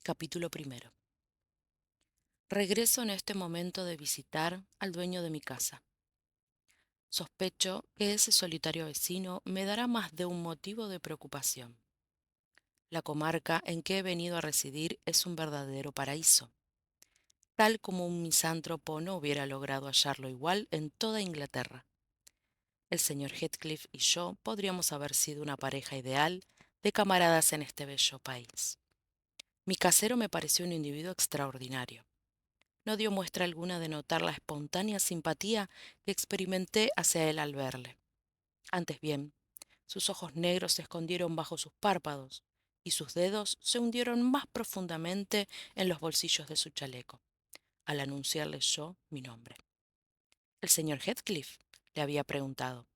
Capítulo primero. Regreso en este momento de visitar al dueño de mi casa. Sospecho que ese solitario vecino me dará más de un motivo de preocupación. La comarca en que he venido a residir es un verdadero paraíso, tal como un misántropo no hubiera logrado hallarlo igual en toda Inglaterra. El señor Heathcliff y yo podríamos haber sido una pareja ideal de camaradas en este bello país. Mi casero me pareció un individuo extraordinario. No dio muestra alguna de notar la espontánea simpatía que experimenté hacia él al verle. Antes bien, sus ojos negros se escondieron bajo sus párpados y sus dedos se hundieron más profundamente en los bolsillos de su chaleco, al anunciarle yo mi nombre. ¿El señor Heathcliff? Le había preguntado.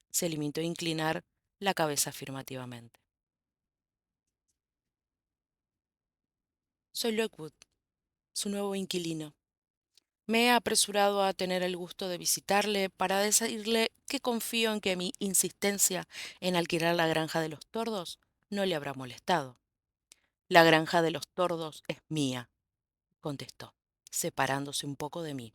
Se limitó a inclinar la cabeza afirmativamente. Soy Lockwood, su nuevo inquilino. Me he apresurado a tener el gusto de visitarle para decirle que confío en que mi insistencia en alquilar la granja de los tordos no le habrá molestado. La granja de los tordos es mía, contestó, separándose un poco de mí.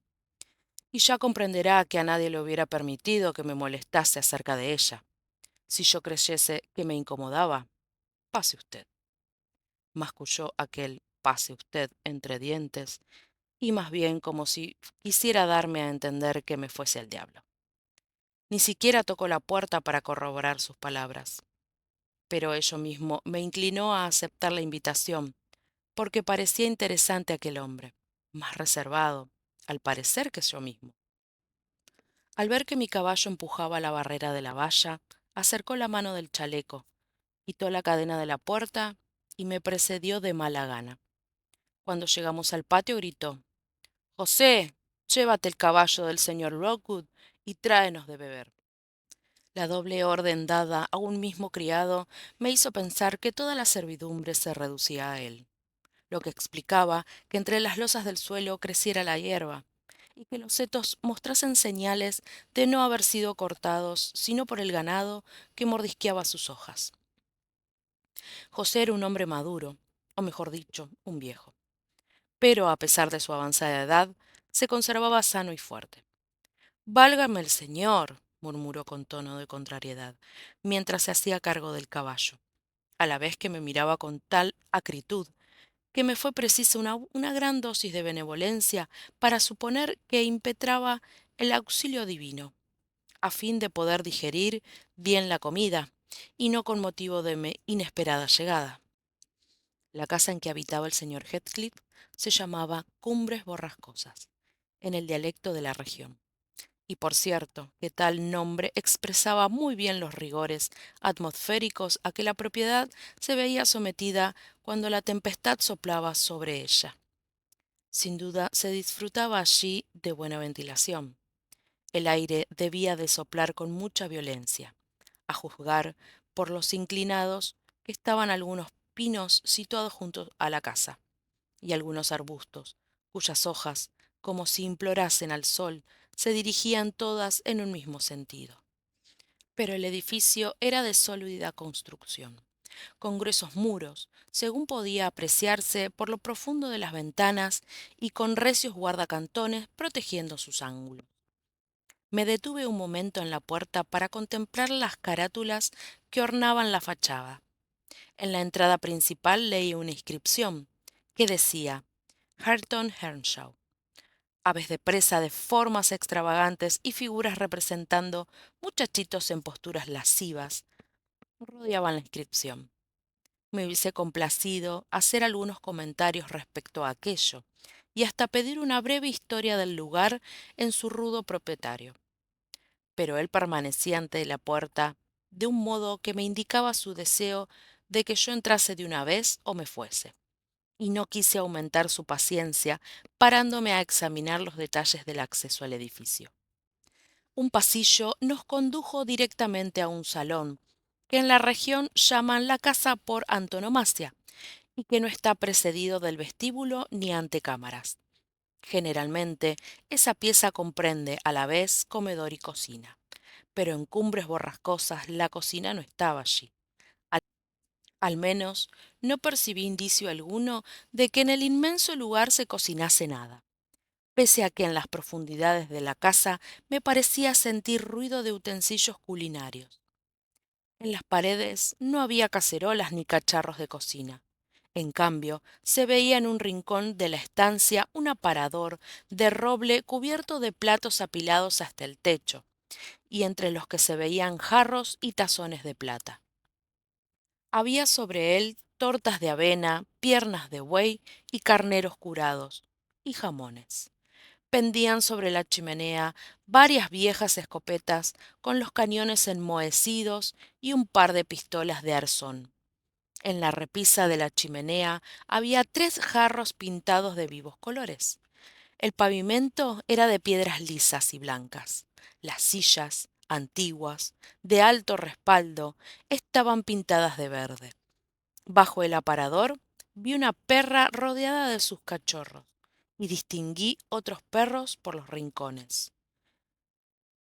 Y ya comprenderá que a nadie le hubiera permitido que me molestase acerca de ella. Si yo creyese que me incomodaba, pase usted. Masculló aquel pase usted entre dientes y más bien como si quisiera darme a entender que me fuese el diablo. Ni siquiera tocó la puerta para corroborar sus palabras, pero ello mismo me inclinó a aceptar la invitación, porque parecía interesante aquel hombre, más reservado, al parecer, que yo mismo. Al ver que mi caballo empujaba la barrera de la valla, acercó la mano del chaleco, quitó la cadena de la puerta y me precedió de mala gana. Cuando llegamos al patio gritó: «José, llévate el caballo del señor Rockwood y tráenos de beber». La doble orden dada a un mismo criado me hizo pensar que toda la servidumbre se reducía a él, lo que explicaba que entre las losas del suelo creciera la hierba y que los setos mostrasen señales de no haber sido cortados sino por el ganado que mordisqueaba sus hojas. José era un hombre maduro, o mejor dicho, un viejo, pero a pesar de su avanzada edad, se conservaba sano y fuerte. «Válgame el señor», murmuró con tono de contrariedad, mientras se hacía cargo del caballo, a la vez que me miraba con tal acritud que me fue precisa una gran dosis de benevolencia para suponer que impetraba el auxilio divino, a fin de poder digerir bien la comida, y no con motivo de mi inesperada llegada. La casa en que habitaba el señor Heathcliff se llamaba Cumbres Borrascosas, en el dialecto de la región. Y por cierto, que tal nombre expresaba muy bien los rigores atmosféricos a que la propiedad se veía sometida cuando la tempestad soplaba sobre ella. Sin duda se disfrutaba allí de buena ventilación. El aire debía de soplar con mucha violencia, a juzgar por los inclinados que estaban algunos pinos situados junto a la casa, y algunos arbustos, cuyas hojas, como si implorasen al sol, se dirigían todas en un mismo sentido. Pero el edificio era de sólida construcción, con gruesos muros, según podía apreciarse por lo profundo de las ventanas, y con recios guardacantones protegiendo sus ángulos. Me detuve un momento en la puerta para contemplar las carátulas que ornaban la fachada. En la entrada principal leí una inscripción que decía: Hareton Earnshaw. Aves de presa de formas extravagantes y figuras representando muchachitos en posturas lascivas rodeaban la inscripción. Me hubiese complacido hacer algunos comentarios respecto a aquello y hasta pedir una breve historia del lugar en su rudo propietario. Pero él permanecía ante la puerta de un modo que me indicaba su deseo de que yo entrase de una vez o me fuese, y no quise aumentar su paciencia parándome a examinar los detalles del acceso al edificio. Un pasillo nos condujo directamente a un salón, que en la región llaman la casa por antonomasia, y que no está precedido del vestíbulo ni antecámaras. Generalmente, esa pieza comprende a la vez comedor y cocina, pero en Cumbres Borrascosas la cocina no estaba allí. Al menos no percibí indicio alguno de que en el inmenso lugar se cocinase nada, pese a que en las profundidades de la casa me parecía sentir ruido de utensilios culinarios. En las paredes no había cacerolas ni cacharros de cocina. En cambio, se veía en un rincón de la estancia un aparador de roble cubierto de platos apilados hasta el techo, y entre los que se veían jarros y tazones de plata. Había sobre él tortas de avena, piernas de buey y carneros curados, y jamones. Pendían sobre la chimenea varias viejas escopetas con los cañones enmohecidos y un par de pistolas de arzón. En la repisa de la chimenea había 3 jarros pintados de vivos colores. El pavimento era de piedras lisas y blancas. Las sillas, antiguas, de alto respaldo, estaban pintadas de verde. Bajo el aparador vi una perra rodeada de sus cachorros y distinguí otros perros por los rincones.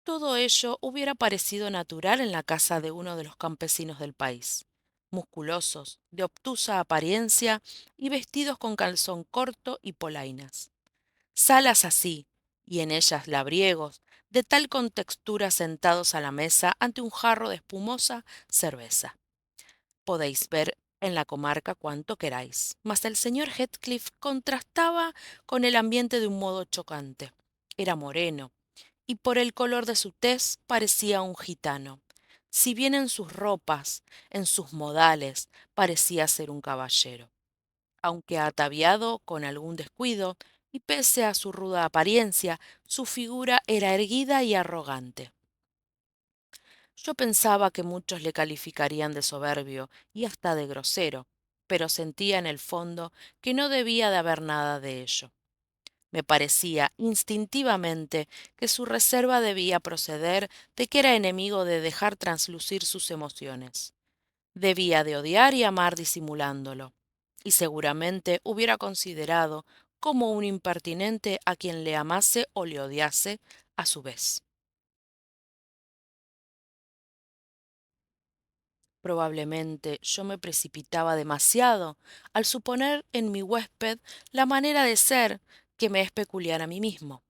Todo ello hubiera parecido natural en la casa de uno de los campesinos del país, musculosos, de obtusa apariencia y vestidos con calzón corto y polainas. Salas así, y en ellas labriegos, de tal contextura sentados a la mesa ante un jarro de espumosa cerveza. Podéis ver en la comarca cuanto queráis, mas el señor Heathcliff contrastaba con el ambiente de un modo chocante. Era moreno, y por el color de su tez parecía un gitano. Si bien en sus ropas, en sus modales, parecía ser un caballero. Aunque ataviado con algún descuido, y pese a su ruda apariencia, su figura era erguida y arrogante. Yo pensaba que muchos le calificarían de soberbio y hasta de grosero, pero sentía en el fondo que no debía de haber nada de ello. Me parecía instintivamente que su reserva debía proceder de que era enemigo de dejar traslucir sus emociones. Debía de odiar y amar disimulándolo, y seguramente hubiera considerado como un impertinente a quien le amase o le odiase a su vez. Probablemente yo me precipitaba demasiado al suponer en mi huésped la manera de ser que me es peculiar a mí mismo.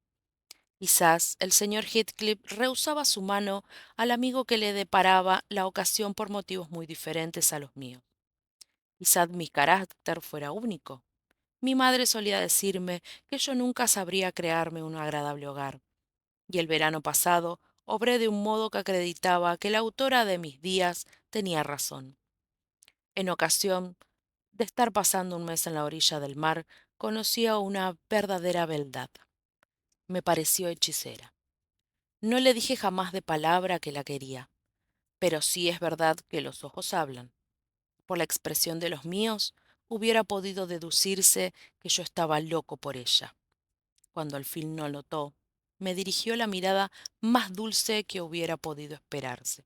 Quizás el señor Heathcliff rehusaba su mano al amigo que le deparaba la ocasión por motivos muy diferentes a los míos. Quizás mi carácter fuera único. Mi madre solía decirme que yo nunca sabría crearme un agradable hogar, y el verano pasado obré de un modo que acreditaba que la autora de mis días tenía razón. En ocasión de estar pasando un mes en la orilla del mar, conocí a una verdadera beldad. Me pareció hechicera. No le dije jamás de palabra que la quería, pero sí es verdad que los ojos hablan. Por la expresión de los míos, hubiera podido deducirse que yo estaba loco por ella. Cuando al fin no notó, me dirigió la mirada más dulce que hubiera podido esperarse.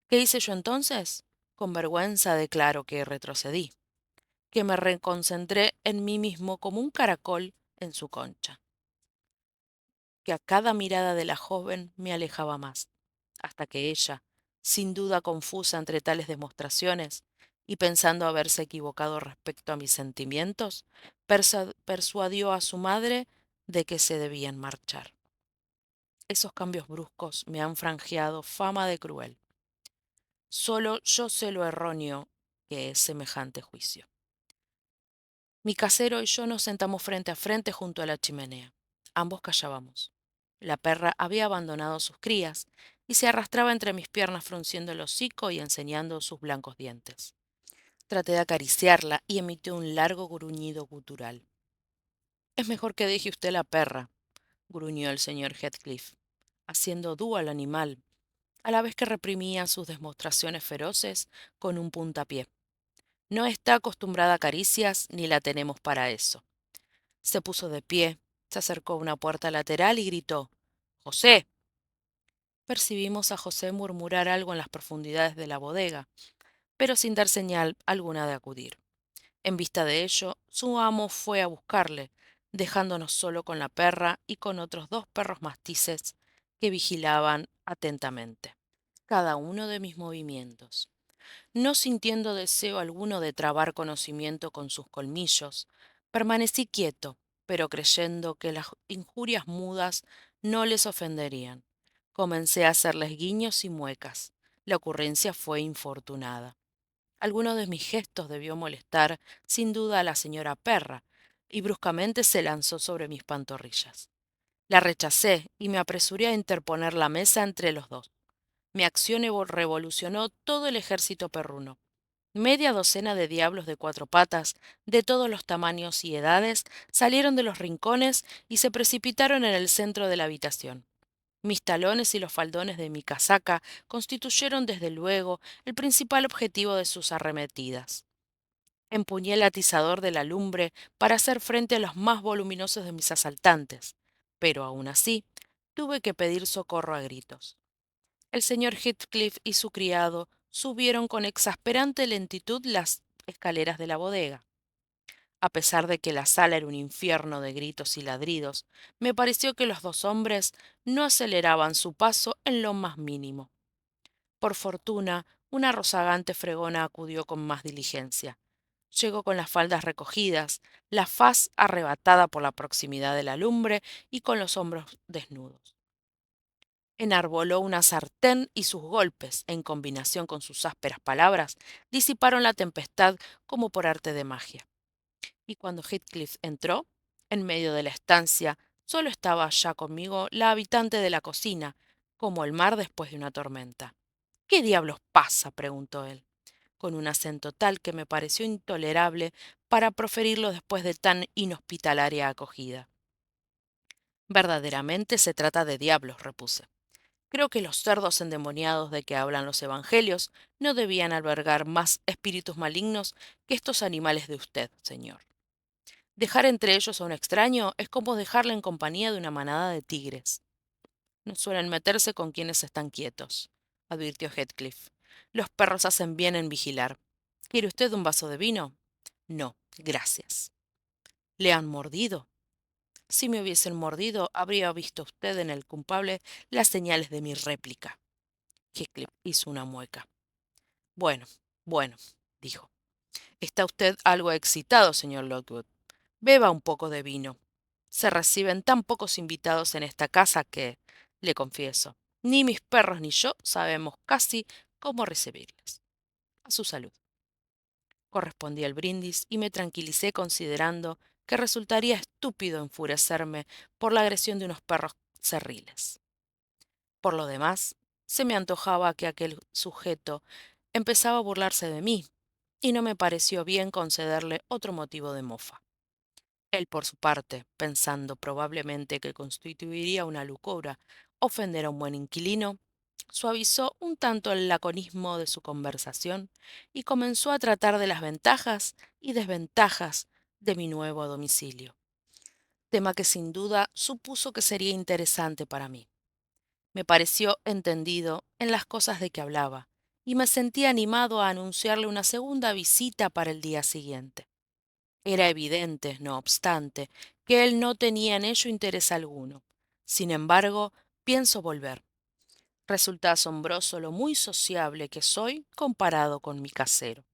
¿Qué hice yo entonces? Con vergüenza declaro que retrocedí, que me reconcentré en mí mismo como un caracol en su concha, que a cada mirada de la joven me alejaba más, hasta que ella, sin duda confusa entre tales demostraciones, y pensando haberse equivocado respecto a mis sentimientos, persuadió a su madre de que se debían marchar. Esos cambios bruscos me han franjeado fama de cruel. Solo yo sé lo erróneo que es semejante juicio. Mi casero y yo nos sentamos frente a frente junto a la chimenea. Ambos callábamos. La perra había abandonado sus crías y se arrastraba entre mis piernas frunciendo el hocico y enseñando sus blancos dientes. Traté de acariciarla y emitió un largo gruñido gutural. Es mejor que deje usted la perra, gruñó el señor Heathcliff, haciendo dúo al animal, a la vez que reprimía sus demostraciones feroces con un puntapié. No está acostumbrada a caricias ni la tenemos para eso. Se puso de pie, se acercó a una puerta lateral y gritó «¡José!». Percibimos a José murmurar algo en las profundidades de la bodega, pero sin dar señal alguna de acudir. En vista de ello, su amo fue a buscarle, dejándonos solo con la perra y con otros 2 perros mastices que vigilaban atentamente cada uno de mis movimientos. No sintiendo deseo alguno de trabar conocimiento con sus colmillos, permanecí quieto, pero creyendo que las injurias mudas no les ofenderían. Comencé a hacerles guiños y muecas. La ocurrencia fue infortunada. Alguno de mis gestos debió molestar, sin duda, a la señora Perra, y bruscamente se lanzó sobre mis pantorrillas. La rechacé y me apresuré a interponer la mesa entre los dos. Mi acción revolucionó todo el ejército perruno. Media docena de diablos de cuatro patas, de todos los tamaños y edades, salieron de los rincones y se precipitaron en el centro de la habitación. Mis talones y los faldones de mi casaca constituyeron desde luego el principal objetivo de sus arremetidas. Empuñé el atizador de la lumbre para hacer frente a los más voluminosos de mis asaltantes, pero aun así tuve que pedir socorro a gritos. El señor Heathcliff y su criado subieron con exasperante lentitud las escaleras de la bodega. A pesar de que la sala era un infierno de gritos y ladridos, me pareció que los dos hombres no aceleraban su paso en lo más mínimo. Por fortuna, una rozagante fregona acudió con más diligencia. Llegó con las faldas recogidas, la faz arrebatada por la proximidad de la lumbre y con los hombros desnudos. Enarboló una sartén y sus golpes, en combinación con sus ásperas palabras, disiparon la tempestad como por arte de magia. Y cuando Heathcliff entró, en medio de la estancia, solo estaba ya conmigo la habitante de la cocina, como el mar después de una tormenta. ¿Qué diablos pasa? Preguntó él, con un acento tal que me pareció intolerable para proferirlo después de tan inhospitalaria acogida. Verdaderamente se trata de diablos, repuse. Creo que los cerdos endemoniados de que hablan los evangelios no debían albergar más espíritus malignos que estos animales de usted, señor. Dejar entre ellos a un extraño es como dejarle en compañía de una manada de tigres. No suelen meterse con quienes están quietos, advirtió Heathcliff. Los perros hacen bien en vigilar. ¿Quiere usted un vaso de vino? No, gracias. ¿Le han mordido? Si me hubiesen mordido, habría visto usted en el culpable las señales de mi réplica. Heathcliff hizo una mueca. Bueno, bueno, dijo. Está usted algo excitado, señor Lockwood. Beba un poco de vino. Se reciben tan pocos invitados en esta casa que, le confieso, ni mis perros ni yo sabemos casi cómo recibirles. A su salud. Correspondí al brindis y me tranquilicé considerando que resultaría estúpido enfurecerme por la agresión de unos perros cerriles. Por lo demás, se me antojaba que aquel sujeto empezaba a burlarse de mí, y no me pareció bien concederle otro motivo de mofa. Él, por su parte, pensando probablemente que constituiría una locura ofender a un buen inquilino, suavizó un tanto el laconismo de su conversación y comenzó a tratar de las ventajas y desventajas de mi nuevo domicilio, tema que sin duda supuso que sería interesante para mí. Me pareció entendido en las cosas de que hablaba, y me sentí animado a anunciarle una segunda visita para el día siguiente. Era evidente, no obstante, que él no tenía en ello interés alguno. Sin embargo, pienso volver. Resulta asombroso lo muy sociable que soy comparado con mi casero.